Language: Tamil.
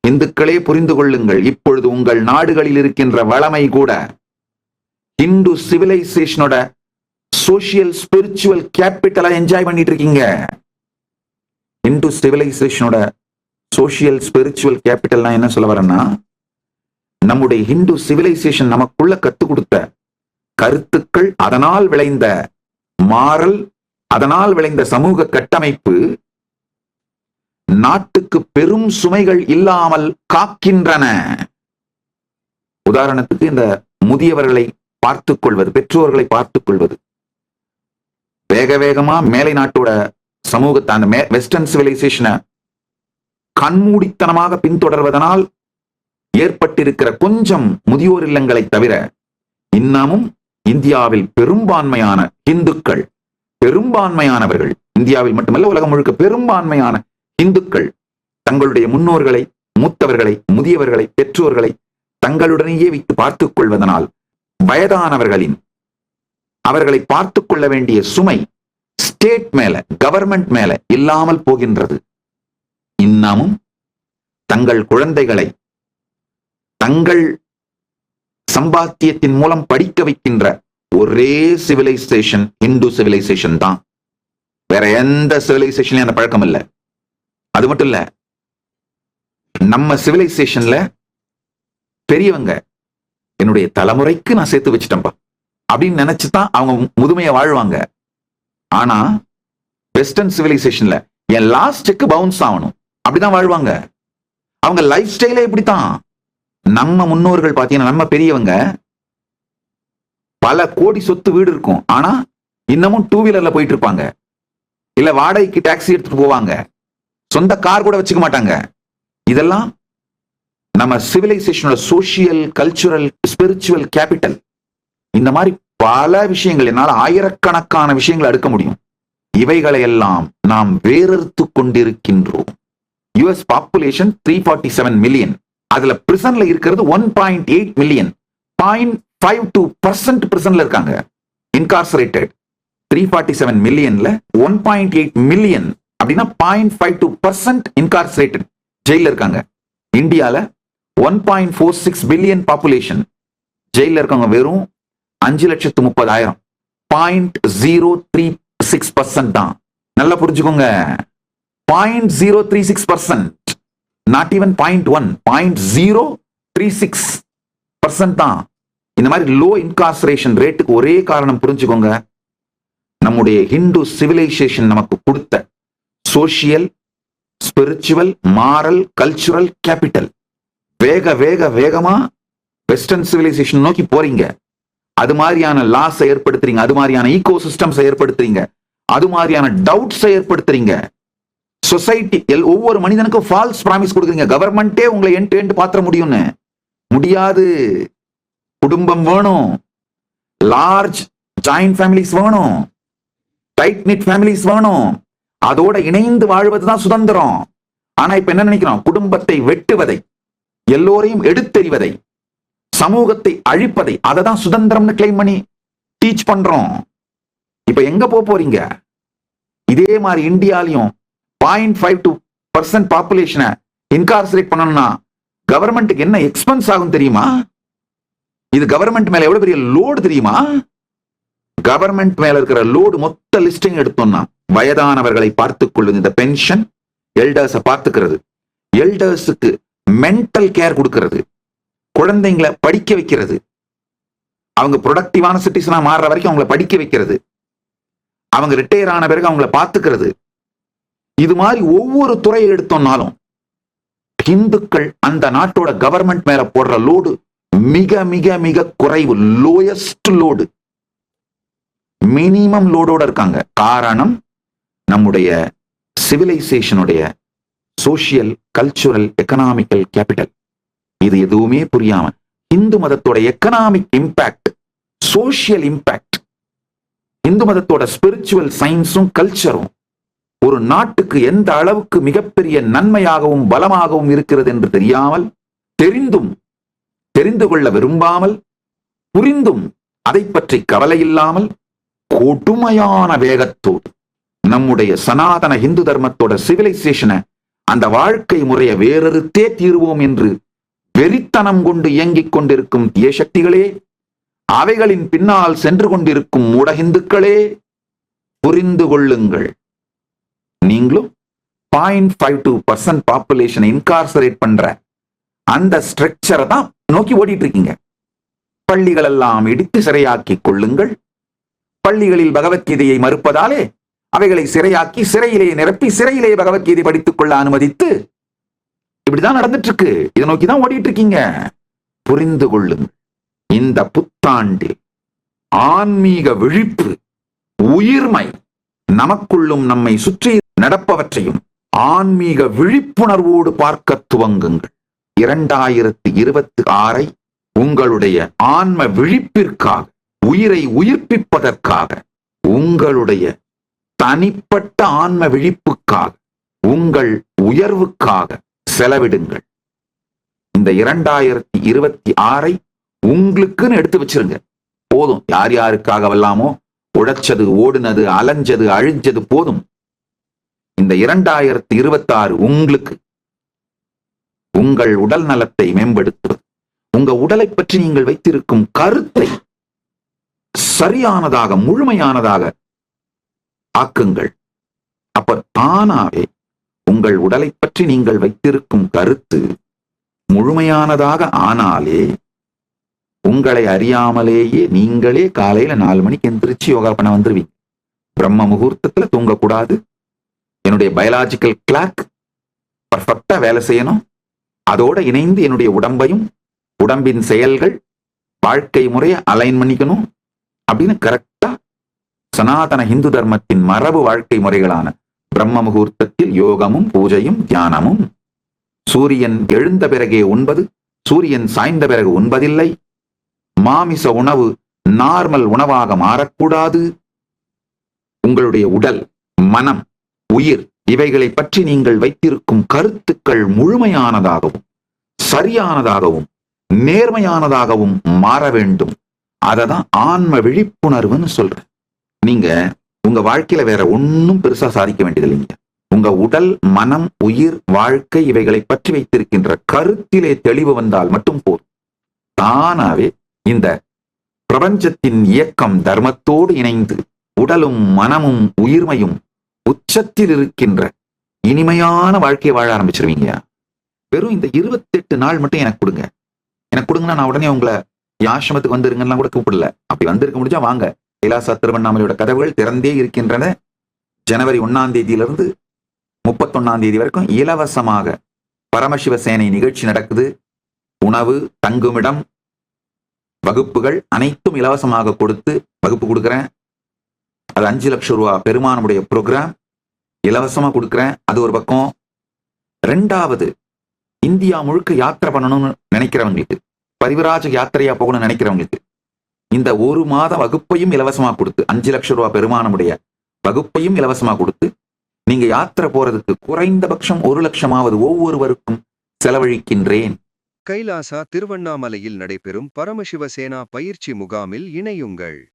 இந்துக்களே புரிந்து கொள்ளுங்கள், இப்பொழுது உங்கள் நாடுகளில் இருக்கின்ற வளமை கூட இந்து சிவிலைசேஷனோட சோசியல் ஸ்பிரிச்சுவல் கேபிட்டலா என்ஜாய் பண்ணிட்டு இருக்கீங்க. இந்து சிவிலைசேஷனோட சோசியல் ஸ்பிரிச்சுவல் கேபிட்டல்னா என்ன சொல்ல வரேன்னா, நம்முடைய ஹிந்து சிவிலைசேஷன் நமக்குள்ள கத்து கொடுத்த கருத்துக்கள், அதனால் விளைந்த மாறல், அதனால் விளைந்த சமூக கட்டமைப்பு நாட்டுக்கு பெரும் சுமைகள் இல்லாமல் காக்கின்றன. உதாரணத்துக்கு இந்த முதியவர்களை பார்த்துக் கொள்வது, பெற்றோர்களை பார்த்துக் கொள்வது, வேக வேகமா மேலை நாட்டோட சமூகத்தை, அந்த வெஸ்டர்ன் சிவிலைசேஷனை கண்மூடித்தனமாக பின்தொடர்வதனால் ஏற்பட்டிருக்கிற கொஞ்சம் முதியோர் இல்லங்களை தவிர இன்னமும் இந்தியாவில் பெரும்பான்மையான இந்துக்கள், பெரும்பான்மையானவர்கள், இந்தியாவில் மட்டுமல்ல உலகம் முழுக்க பெரும்பான்மையான இந்துக்கள் தங்களுடைய முன்னோர்களை, மூத்தவர்களை, முதியவர்களை, பெற்றோர்களை தங்களுடனேயே வைத்து பார்த்துக் கொள்வதனால் வயதானவர்களின் அவர்களை பார்த்துக் கொள்ள வேண்டிய சுமை ஸ்டேட் மேல, கவர்மெண்ட் மேல இல்லாமல் போகின்றது. இன்னமும் தங்கள் குழந்தைகளை தங்கள் சம்பாத்தியத்தின் மூலம் படிக்க வைக்கின்ற ஒரே சிவிலைசேஷன் இந்து சிவிலைசேஷன் தான். வேற எந்த சிவிலைசேஷன்லயும் அந்த பழக்கம் இல்லை. அது மட்டும் இல்ல, நம்ம சிவிலைசேஷன்ல பெரியவங்க என்னுடைய தலைமுறைக்கு நான் சேர்த்து வச்சுட்டேன்பா அப்படின்னு நினைச்சுதான் அவங்க முதுமையை வாழ்வாங்க. ஆனா வெஸ்டர்ன் சிவிலைசேஷன்ல என் லாஸ்டுக்கு பவுன்ஸ் ஆகணும் அப்படிதான் வாழ்வாங்க. அவங்க லைஃப் ஸ்டைலே இப்படித்தான். நம்ம முன்னோர்கள் பாத்தீங்கன்னா, நம்ம பெரியவங்க பல கோடி சொத்து வீடு இருக்கும், ஆனா இன்னமும் டூ வீலர்ல போயிட்டு இருப்பாங்க, இல்ல வாடகைக்கு டாக்ஸி எடுத்துட்டு போவாங்க, சொந்த கார் கூட வச்சுக்க மாட்டாங்க. இதெல்லாம் நம்ம சிவிலைசேஷனோட சோசியல், கல்ச்சுரல், ஸ்பிரிச்சுவல் கேபிட்டல். இந்த மாதிரி பல விஷயங்கள், என்னால் ஆயிரக்கணக்கான விஷயங்களை அடுக்க முடியும். இவைகளை எல்லாம் நாம் வேறறுத்து கொண்டிருக்கின்றோம். யுஎஸ் பாப்புலேஷன் 347 மில்லியன், அதுல பிரிசன்ல இருக்கிறது 1.8 மில்லியன். 0.52% பிரிசன்ல இருக்காங்க, இன்கார்சரேட்டட். 347 மில்லியன்ல 1.8 மில்லியன் அப்படின்னா 0.52% இன்கார்சரேட்டட், ஜெயில இருக்காங்க. இந்தியால 1.46 பில்லியன் பாப்புலேஷன், ஜெயில இருக்கவங்க வெறும் 5,30,000. 0.036% தான். நல்லா புரிஞ்சுக்கோங்க, 0.036%, நாட் ஈவன் 0.1, 0.036% தான். இந்த மாதிரி லோ இன்கார்சரேஷன் ரேட்டுக்கு ஒரே காரணம் புரிஞ்சுக்கோங்க, நம்முடைய ஹிந்து சிவிலைசேஷன் நமக்கு கொடுத்த social, spiritual, moral, cultural capital. வேக வேக வேகமா வெஸ்டர்ன் சிவிலைசேஷன் நோக்கி போறீங்க. அது மாதிரியான லாஸ் ஏற்படுத்துறீங்க, அது மாதிரியான ஈகோ சிஸ்டம்ஸ் ஏற்படுத்துறீங்க, அது மாதிரியான டவுட்ஸ் ஏற்படுத்துறீங்க. சொசைட்டி, ஒவ்வொரு மனிதனுக்கும் ஃபால்ஸ் பிராமிஸ் கொடுக்குறீங்க. கவர்மெண்டே உங்களை எண்ட் டு எண்ட் பாத்திர முடியும்னு முடியாது. குடும்பம் வேணும், லார்ஜ் ஜாயிண்ட் ஃபேமிலிஸ் வேணும், டைட் நிட் ஃபேமிலிஸ் வேணும், அதோட இணைந்து வாழ்வதுதான் சுதந்திரம். ஆனா இப்ப என்ன நினைக்கிறோம், குடும்பத்தை வெட்டுவதை, எல்லோரையும் எடுத்தெறிவதை, சமூகத்தை அழிப்பதை, அதை தான் சுதந்திரம்னு கிளைம் பண்ணி டீச் பண்றோம். இப்ப எங்க போறீங்க? இதே மாதிரி இந்தியாலையும் 0.52% பாப்புலேஷனை இன்கார்சரேட் பண்ணணும்னா கவர்மெண்ட்டுக்கு என்ன எக்ஸ்பென்ஸ் ஆகும் தெரியுமா? இது கவர்மெண்ட் மேல எவ்வளவு பெரிய லோடு தெரியுமா? கவர்மெண்ட் மேல இருக்கிற லோடு மொத்த லிஸ்டிங் எடுத்தோம்னா, வயதானவர்களை பார்த்துக் கொள்வது, இந்த பென்ஷன், எல்டர்ஸை பார்த்துக்கிறது, எல்டர்ஸுக்கு மென்டல் கேர் கொடுக்கிறது, குழந்தைங்களை படிக்க வைக்கிறது, அவங்க ப்ரொடக்டிவான சிட்டிசனா மாறுற வரைக்கும் அவங்களை படிக்க வைக்கிறது, அவங்க ரிட்டையர் ஆன பிறகு அவங்கள பார்த்துக்கிறது. இது மாதிரி ஒவ்வொரு துறையை எடுத்தோம்னாலும் இந்துக்கள் அந்த நாட்டோட கவர்மெண்ட் மேல போடுற லோடு மிக மிக மிக குறைவு. லோயஸ்ட் லோடு, மினிமம் லோடோட இருக்காங்க. காரணம், நம்முடைய சிவிலைசேஷனுடைய சோசியல், கல்ச்சுரல், எக்கனாமிக்கல் கேபிட்டல். இது எதுவுமே புரியாம இந்து மதத்தோட economic impact, social impact, Hindu மதத்தோட ஸ்பிரிச்சுவல் சயின்ஸும் கல்ச்சரும் ஒரு நாட்டுக்கு எந்த அளவுக்கு மிகப்பெரிய நன்மையாகவும் பலமாகவும் இருக்கிறது என்று தெரியாமல், தெரிந்து கொள்ள விரும்பாமல், புரிந்தும் அதை பற்றி கவலை இல்லாமல், கொடுமையான வேகத்தோடு நம்முடைய சனாதன இந்து தர்மத்தோட சிவிலைசேஷனை அந்த வாழ்க்கை முறையை வேறறுத்தே தீர்வோம் என்று வெறித்தனம் கொண்டு இயங்கிக் கொண்டிருக்கும் தீய சக்திகளே, அவைகளின் பின்னால் சென்று கொண்டிருக்கும் மூடஹிந்துக்களே, புரிந்து கொள்ளுங்கள். நீங்களும் 0.52% பாப்புலேஷன் இன்கார்சரேட் பண்ற அந்த ஸ்ட்ரக்சரை தான் நோக்கி ஓடிட்டு இருக்கீங்க. பள்ளிகள் எல்லாம் இடித்து சிறையாக்கிக் கொள்ளுங்கள். பள்ளிகளில் பகவத்கீதையை மறுப்பதாலே அவைகளை சிறையாக்கி சிறையிலே நிரப்பி சிறையிலே பகவத்கீதை படித்துக் கொள்ள அனுமதித்து இப்படிதான் நடந்துட்டு இருக்கு. இதை நோக்கி தான் ஓடிட்டு இருக்கீங்க. புரிந்து கொள்ளுங்கள். இந்த புத்தாண்டில் ஆன்மீக விழிப்பு, உயிர்மை, நமக்குள்ளும் நம்மை சுற்றி நடப்பவற்றையும் ஆன்மீக விழிப்புணர்வோடு பார்க்க துவங்குங்கள். 2026 உங்களுடைய ஆன்ம விழிப்பிற்காக, உயிரை உயிர்ப்பிப்பதற்காக, உங்களுடைய தனிப்பட்ட ஆன்ம விழிப்புக்காக, உங்கள் உயர்வுக்காக செலவிடுங்கள். இந்த 2026 உங்களுக்குன்னு எடுத்து வச்சிருங்க. போதும். யார் யாருக்காகவெல்லாமோ உழைச்சது, ஓடுனது, அலைஞ்சது, அழிஞ்சது போதும். இந்த 2026 உங்களுக்கு உங்கள் உடல் நலத்தை மேம்படுத்துவது, உங்க உடலை பற்றி நீங்கள் வைத்திருக்கும் கருத்தை சரியானதாக, முழுமையானதாக ஆக்குங்கள். அப்ப தானாவே உங்கள் உடலை பற்றி நீங்கள் வைத்திருக்கும் கருத்து முழுமையானதாக ஆனாலே உங்களை அறியாமலேயே நீங்களே காலையில 4 மணிக்கு எந்திரிச்சு யோகா பண்ண வந்துருவீங்க. பிரம்ம முகூர்த்தத்துல தூங்கக்கூடாது. என்னுடைய பயாலாஜிக்கல் கிளாக் பர்ஃபெக்டா வேலை செய்யணும். அதோட இணைந்து என்னுடைய உடம்பையும், உடம்பின் செயல்கள், வாழ்க்கை முறையை அலைன் பண்ணிக்கணும் அப்படின்னு கரெக்டா சனாதன இந்து தர்மத்தின் மரபு வாழ்க்கை முறைகளான பிரம்ம முகூர்த்தத்தில் யோகமும் பூஜையும் தியானமும், சூரியன் எழுந்த பிறகே உண்பது, சூரியன் சாய்ந்த பிறகு உண்பதில்லை, மாமிச உணவு நார்மல் உணவாக மாறக்கூடாது, உங்களுடைய உடல், மனம், உயிர் இவைகளை பற்றி நீங்கள் வைத்திருக்கும் கருத்துக்கள் முழுமையானதாகவும் சரியானதாகவும் நேர்மையானதாகவும் மாற வேண்டும். அததான் ஆன்ம விழிப்புணர்வுன்னு சொல்றேன். நீங்க உங்க வாழ்க்கையில வேற ஒன்னும் பெருசா சாதிக்க வேண்டியதில்லைங்க. உங்க உடல், மனம், உயிர், வாழ்க்கை இவைகளை பற்றி வைத்திருக்கின்ற கருத்திலே தெளிவு வந்தால் மட்டும் போதும். தானாவே இந்த பிரபஞ்சத்தின் இயக்கம் தர்மத்தோடு இணைந்து உடலும் மனமும் உயிர்மையும் உச்சத்தில் இருக்கின்ற இனிமையான வாழ்க்கையை வாழ ஆரம்பிச்சிருவீங்க. வெறும் இந்த 28 நாள் மட்டும் எனக்கு கொடுங்க. எனக்கு கொடுங்கன்னா நான் உடனே உங்களை ஆசிரமத்துக்கு வந்துருங்கன்னா கூட கூப்பிடல. அப்படி வந்திருக்க முடிஞ்சா வாங்க. கைலாசா திருவண்ணாமலையோட கதவுகள் திறந்தே இருக்கின்றன. ஜனவரி 1ஆம் தேதியிலிருந்து 31ஆம் தேதி வரைக்கும் இலவசமாக பரமசிவசேனை நிகழ்ச்சி நடக்குது. உணவு, தங்குமிடம், வகுப்புகள் அனைத்தும் இலவசமாக கொடுத்து வகுப்பு கொடுக்குறேன். அது 5 லட்சம் ரூபாய் பெருமானுடைய ப்ரோக்ராம் இலவசமா கொடுக்குறேன். அது ஒரு பக்கம். 2வது, இந்தியா முழுக்க யாத்திரை பண்ணணும்னு நினைக்கிறவங்களுக்கு, பரிவிராஜ யாத்திரையா போகணும்னு நினைக்கிறவங்களுக்கு இந்த 1 மாத வகுப்பையும் இலவசமா கொடுத்து, 5 லட்சம் ரூபாய் பெருமானுடைய வகுப்பையும் இலவசமா கொடுத்து, நீங்க யாத்திரை போறதுக்கு குறைந்தபட்சம் 1 லட்சமாவது ஒவ்வொருவருக்கும் செலவழிக்கின்றேன். கைலாசா திருவண்ணாமலையில் நடைபெறும் பரமசிவசேனா பயிற்சி முகாமில் இணையுங்கள்.